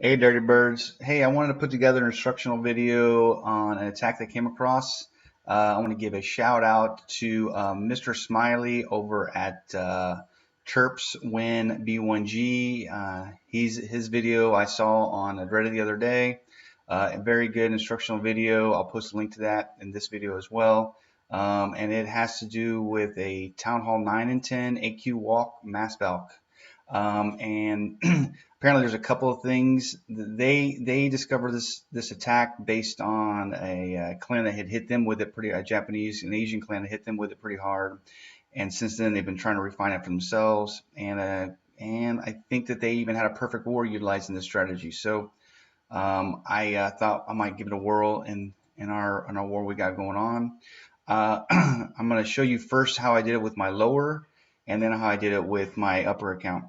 Hey, Dirty Birds. Hey, I wanted to put together an instructional video on an attack that came across. I want to give a shout out to Mr. Smiley over at Terps Win B1G. His video I saw on Reddit the other day. A very good instructional video. I'll post a link to that in this video as well. And it has to do with a Town Hall 9 and 10 AQ walk mass Valk. And apparently there's a couple of things. They discovered this attack based on a clan that had hit them with it a Japanese and Asian clan that hit them with it pretty hard. And since then they've been trying to refine it for themselves. And I think that they even had a perfect war utilizing this strategy. So I thought I might give it a whirl in our war we got going on. I'm going to show you first how I did it with my lower, and then how I did it with my upper account.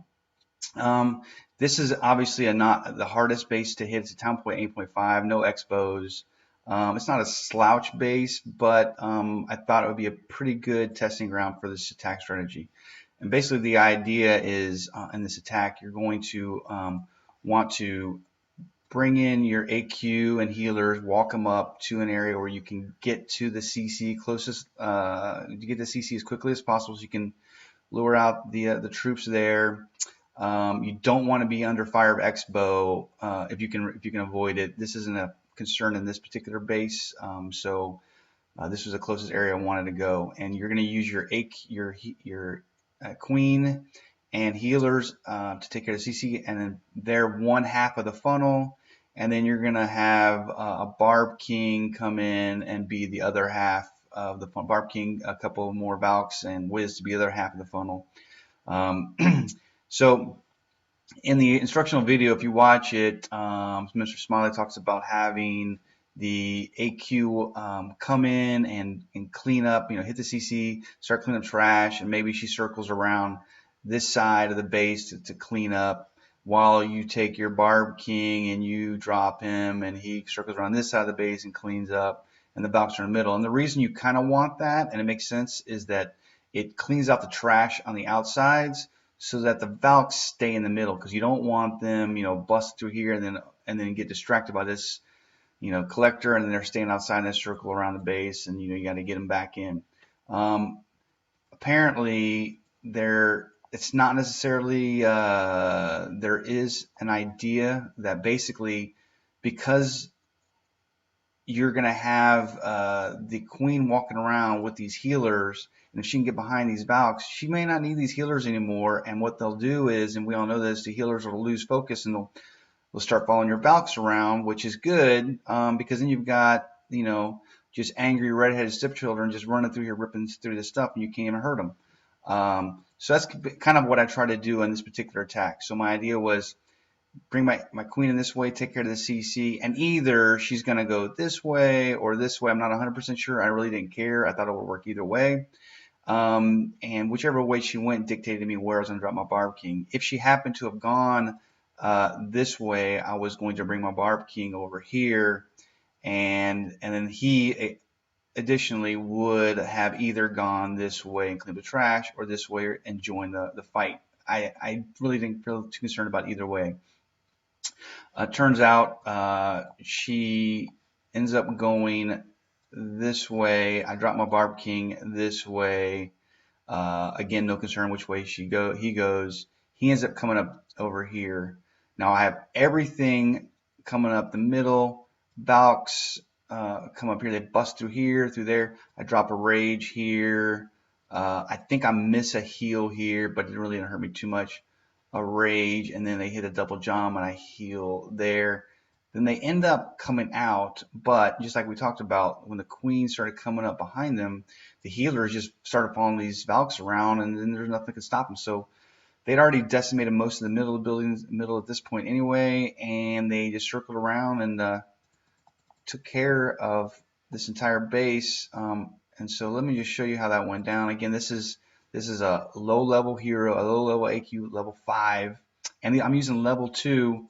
This is obviously not the hardest base to hit. It's a town point 8.5, no expos. It's not a slouch base, but I thought it would be a pretty good testing ground for this attack strategy. And basically the idea is in this attack, you're going to want to bring in your AQ and healers, walk them up to an area where you can get to the CC closest, you get the CC as quickly as possible so you can lure out the troops there. You don't want to be under fire of Expo if you can avoid it. This isn't a concern in this particular base, so this was the closest area I wanted to go. And you're going to use your queen and healers to take care of CC, and then they're one half of the funnel, and then you're going to have a Barb King come in and be the other half of the funnel. Barb King, a couple more Valks, and Wiz to be the other half of the funnel. So in the instructional video, if you watch it, Mr. Smiley talks about having the AQ come in and clean up, hit the CC, start cleaning up trash, and maybe she circles around this side of the base to clean up while you take your Barb King and you drop him, and he circles around this side of the base and cleans up, and the Valks are in the middle. And the reason you kind of want that, and it makes sense, is that it cleans out the trash on the outsides, so that the Valks stay in the middle, because you don't want them, bust through here and then get distracted by this, collector, and then they're staying outside in this circle around the base, and you got to get them back in. Apparently, it's not necessarily. There is an idea that basically, because you're going to have the queen walking around with these healers, and if she can get behind these Valks, she may not need these healers anymore. And what they'll do is, and we all know this, the healers will lose focus and they'll start following your Valks around, which is good, because then you've got, just angry redheaded stepchildren just running through here, ripping through this stuff, and you can't even hurt them. So that's kind of what I try to do in this particular attack. So my idea was, bring my queen in this way, take care of the CC, and either she's going to go this way or this way. I'm not 100% sure. I really didn't care. I thought it would work either way. And whichever way she went dictated to me where I was going to drop my Barb King. If she happened to have gone this way, I was going to bring my Barb King over here, and then he additionally would have either gone this way and cleaned the trash, or this way and joined the fight. I really didn't feel too concerned about either way. Turns out she ends up going this way. I drop my Barb King this way. Again, no concern which way he goes. He ends up coming up over here. Now I have everything coming up the middle. Valks come up here. They bust through here, through there. I drop a rage here. I think I miss a heal here, but it really didn't hurt me too much. A rage, and then they hit a double jump, and I heal there. Then they end up coming out, but just like we talked about, when the queen started coming up behind them, the healers just started following these Valks around, and then there's nothing that could stop them. So they'd already decimated most of the middle of the buildings, middle at this point anyway, and they just circled around and took care of this entire base. And so let me just show you how that went down. Again, this is a low-level hero, a low-level AQ, level 5, and I'm using level 2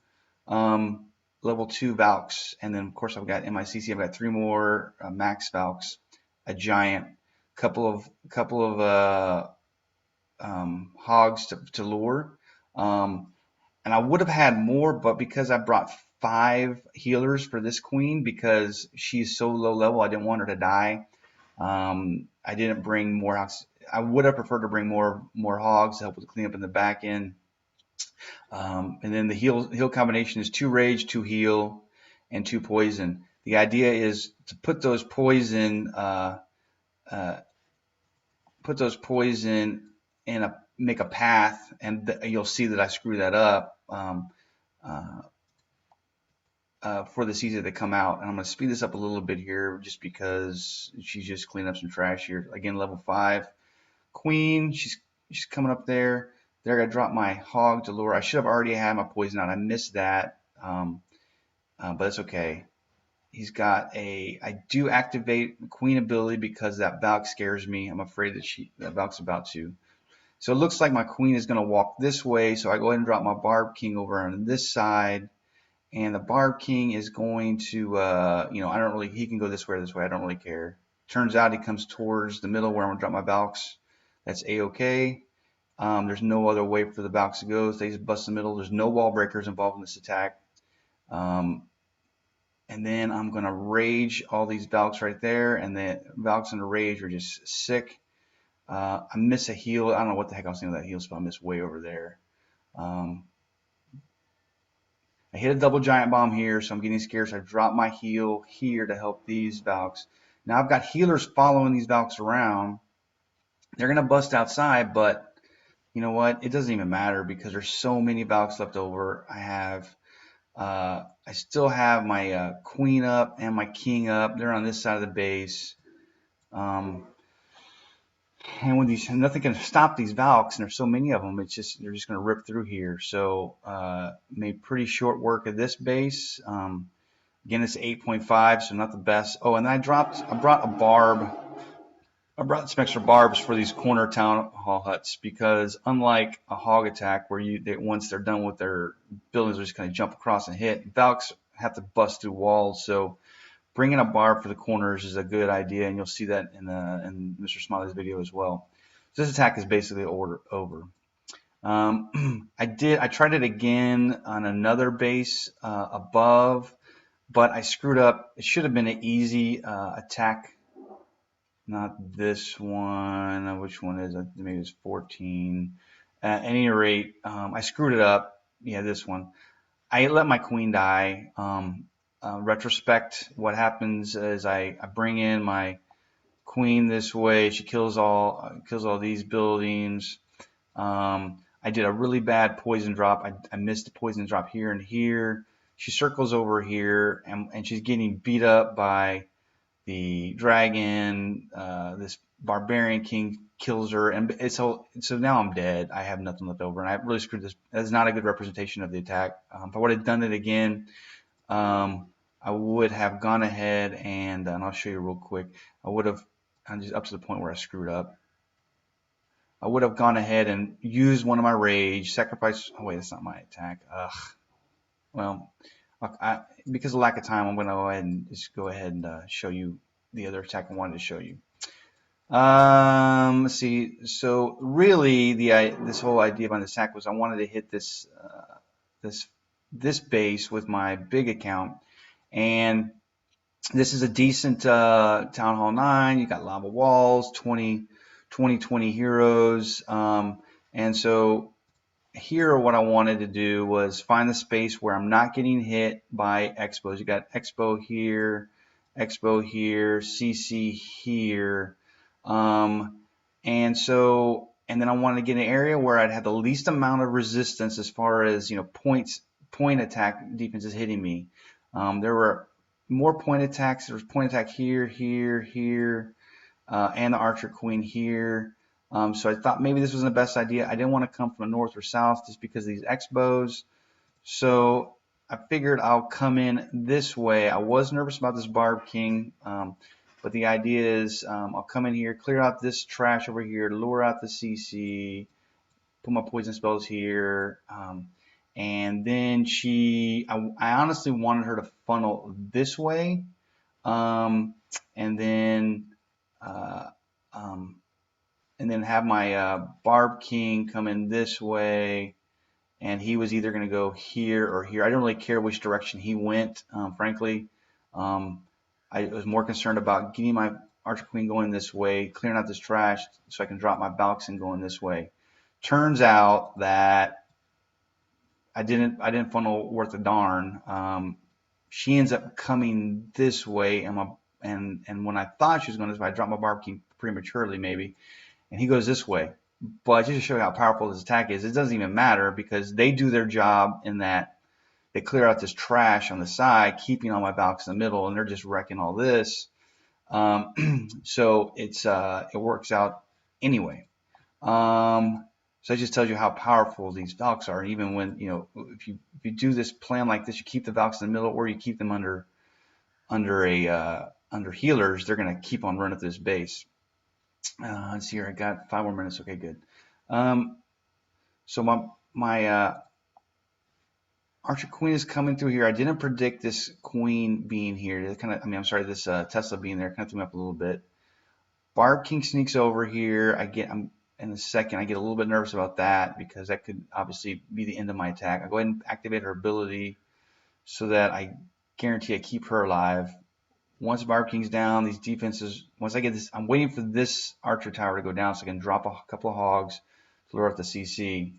Valks, and then of course I've got in my CC, I've got 3 more max Valks, a giant, couple of hogs to lure, and I would have had more, but because I brought 5 healers for this queen because she's so low level, I didn't want her to die. I didn't bring more hogs. I would have preferred to bring more hogs to help with the cleanup in the back end. And then the heal combination is 2 rage, 2 heal, and 2 poison. The idea is to put those poison in make a path, and you'll see that I screw that up for the season to come out. And I'm going to speed this up a little bit here just because she's just cleaning up some trash here. Again, level 5 queen. She's coming up there. There, I dropped my hog to lure. I should have already had my poison out. I missed that, but it's okay. He's got a. I do activate the queen ability because that Valk scares me. I'm afraid that Valk's about to. So it looks like my queen is going to walk this way. So I go ahead and drop my Barb King over on this side, and the Barb King is going to, I don't really. He can go this way or this way. I don't really care. Turns out he comes towards the middle where I'm going to drop my Valks. That's a-okay. There's no other way for the Valks to go. So they just bust the middle. There's no wall breakers involved in this attack. And then I'm going to rage all these Valks right there. And the Valks and the rage are just sick. I miss a heal. I don't know what the heck I was thinking of that heal spot. I missed way over there. I hit a double giant bomb here, so I'm getting scared. So I drop my heal here to help these Valks. Now I've got healers following these Valks around. They're going to bust outside, but you know what? It doesn't even matter because there's so many Valks left over. I still have my queen up and my king up. They're on this side of the base. And when nothing can stop these Valks, and there's so many of them, they're just going to rip through here. So made pretty short work of this base. Again, it's 8.5, so not the best. Oh, and I brought a barb. I brought some extra barbs for these corner town hall huts because unlike a hog attack where once they're done with their buildings, they're just going to jump across and hit. Valks have to bust through walls, so bringing a barb for the corners is a good idea, and you'll see that in Mr. Smiley's video as well. So this attack is basically over. I tried it again on another base above, but I screwed up. It should have been an easy attack. Not this one. Which one is it? Maybe it's 14. At any rate, I screwed it up. Yeah, this one. I let my queen die. Retrospect, what happens is I bring in my queen this way. She kills all these buildings. I did a really bad poison drop. I missed the poison drop here and here. She circles over here, and she's getting beat up by the dragon. This barbarian king kills her, and so now I'm dead. I have nothing left over, and I really screwed this. That's not a good representation of the attack. If I would have done it again, I would have gone ahead and I'll show you real quick. I'm just up to the point where I screwed up. I would have gone ahead and used one of my rage, sacrifice. Oh wait, that's not my attack. Well, because of lack of time, I'm going to go ahead and show you the other attack I wanted to show you. Let's see. So really, this whole idea behind this attack was I wanted to hit this base with my big account, and this is a decent Town Hall 9. You got lava walls, 20 heroes, and so here what I wanted to do was find the space where I'm not getting hit by expos. You got expo here, CC here, and then I wanted to get an area where I'd have the least amount of resistance as far as point attack defenses hitting me. There were more point attacks. There was point attack here, and the archer queen here. So I thought maybe this wasn't the best idea. I didn't want to come from the north or south just because of these expos. So I figured I'll come in this way. I was nervous about this Barb King, but the idea is I'll come in here, clear out this trash over here, lure out the CC, put my poison spells here, and then I honestly wanted her to funnel this way, and then have my Barb King come in this way, and he was either going to go here or here. I didn't really care which direction he went, frankly. I was more concerned about getting my Archer Queen going this way, clearing out this trash so I can drop my Valks and going this way. Turns out that I didn't funnel worth a darn. She ends up coming this way, and when I thought she was going this way, I dropped my Barb King prematurely maybe, and he goes this way. But just to show you how powerful this attack is, it doesn't even matter because they do their job in that they clear out this trash on the side, keeping all my Valks in the middle, and they're just wrecking all this. So it works out anyway. So it just tells you how powerful these Valks are. Even when, if you do this plan like this, you keep the Valks in the middle, or you keep them under healers, they're going to keep on running through this base. Let's see here. I got 5 more minutes. Okay, good. So my Archer Queen is coming through here. I didn't predict this Queen being here. This Tesla being there. Kind of threw me up a little bit. Barb King sneaks over here. In a second, I get a little bit nervous about that because that could obviously be the end of my attack. I go ahead and activate her ability so that I guarantee I keep her alive. Once Barb King's down, these defenses, once I get this, I'm waiting for this Archer Tower to go down so I can drop a couple of hogs to lure out the CC.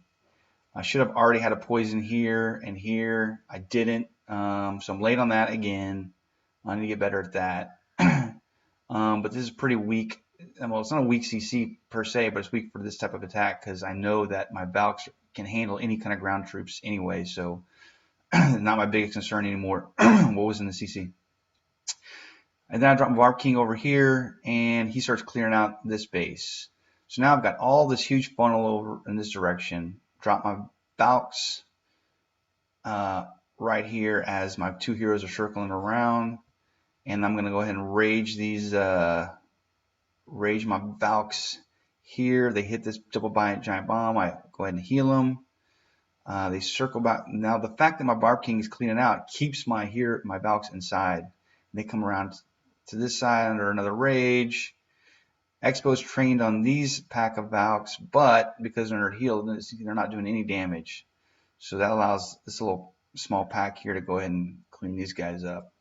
I should have already had a poison here and here. I didn't, so I'm late on that again. I need to get better at that. But this is pretty weak. Well, it's not a weak CC per se, but it's weak for this type of attack because I know that my Valks can handle any kind of ground troops anyway, so not my biggest concern anymore. What was in the CC? And then I drop Valk King over here, and he starts clearing out this base. So now I've got all this huge funnel over in this direction. Drop my Valks right here as my 2 heroes are circling around, and I'm going to go ahead and rage my Valks here. They hit this double giant bomb. I go ahead and heal them. They circle back. Now the fact that my Barb King is cleaning out keeps my Valks inside. They come around to this side under another rage. Expo's trained on these pack of Valks, but because they're healed, they're not doing any damage. So that allows this little small pack here to go ahead and clean these guys up.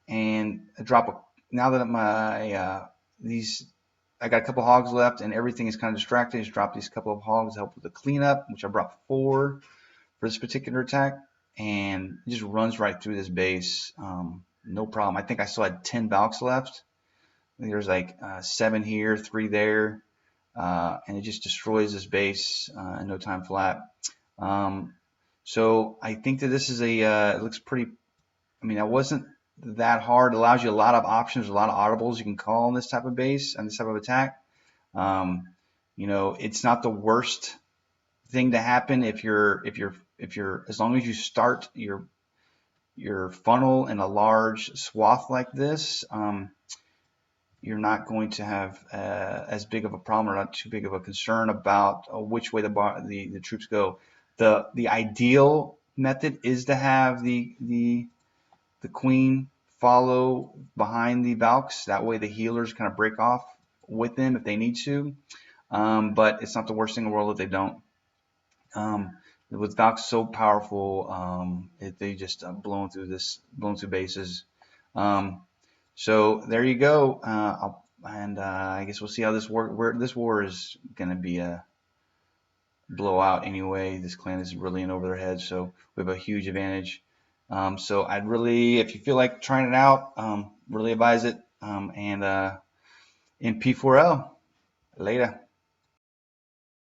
And now that I got a couple hogs left and everything is kind of distracted, I just dropped these couple of hogs to help with the cleanup, which I brought 4 for this particular attack, and it just runs right through this base. No problem. I think I still had 10 Valks left. I think there's like 7 here, 3 there, and it just destroys this base in no time flat. So I think that this is it looks pretty. That wasn't that hard. It allows you a lot of options, a lot of audibles you can call on this type of base and this type of attack. It's not the worst thing to happen if you're as long as you start your funnel in a large swath like this, you're not going to have as big of a problem or not too big of a concern about which way the troops go. The ideal method is to have the Queen follow behind the Valks. That way the healers kind of break off with them if they need to. But it's not the worst thing in the world if they don't. With Valks so powerful, they just blown through bases. So there you go. I guess we'll see how this war is going to be a blowout anyway. This clan is really in over their heads, so we have a huge advantage. So I'd really, if you feel like trying it out, really advise it. And in P4L, later.